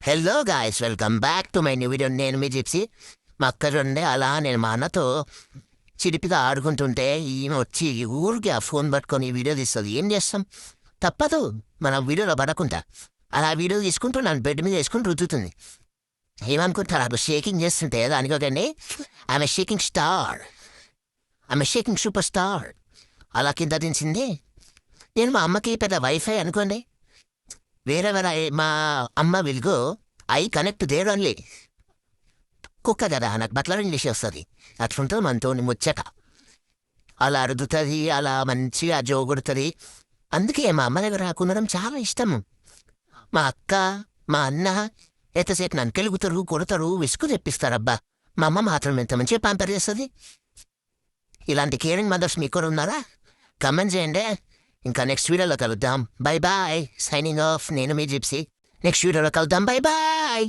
Hello guys, welcome back to my new video. నేను మీ gypsy. మా అక్క చూడండి, అలా నేను మా అన్నతో చిలిపిగా ఆడుకుంటుంటే ఈమె వచ్చి ఊరికి ఆ ఫోన్ పట్టుకొని వీడియో తీస్తుంది. ఏం చేస్తాం, తప్పదు, మన వీడియోలో పడకుండా. అలా వీడియో తీసుకుంటూ నన్ను బెడ్ మీద వేసుకుని రుద్దుతుంది. ఏమనుకుంటారు, అప్పుడు షేకింగ్ చేస్తుంటే దానికోకండి, ఆమె షేకింగ్ స్టార్, ఆమె షేకింగ్ సూపర్ స్టార్. అలా కింద దించింది. నేను మా అమ్మకి పెద్ద వైఫై అనుకోండి. వేరెవర్ మా అమ్మ will go I connect there only. కుక్క కదా, నాకు బట్లర్ ఇంగ్లీష్ వస్తుంది. అట్లుంటుంది మనతో ముచ్చట. అలా అరుగుతుంది, అలా మంచిగా జోగుడుతుంది. అందుకే మా అమ్మ దగ్గర కొనడం చాలా ఇష్టం. మా అక్క, మా అన్న ఎంతసేపు నన్ను కెలుగుతారు, కొడతారు, విసుగు తెప్పిస్తారబ్బా. మా అమ్మ మాత్రం ఎంత మంచిగా ప్యాంపర్ చేస్తుంది. ఇలాంటి కేరింగ్ మదర్స్ మీకు కూడా ఉన్నారా? కమెంట్ చేయండి. ఇంకా నెక్స్ట్ వీడియోలో కలుద్దాం. Bye bye, signing off. నేను మీ జిప్సీ. నెక్స్ట్ వీడియోలో కలుద్దాం. Bye bye.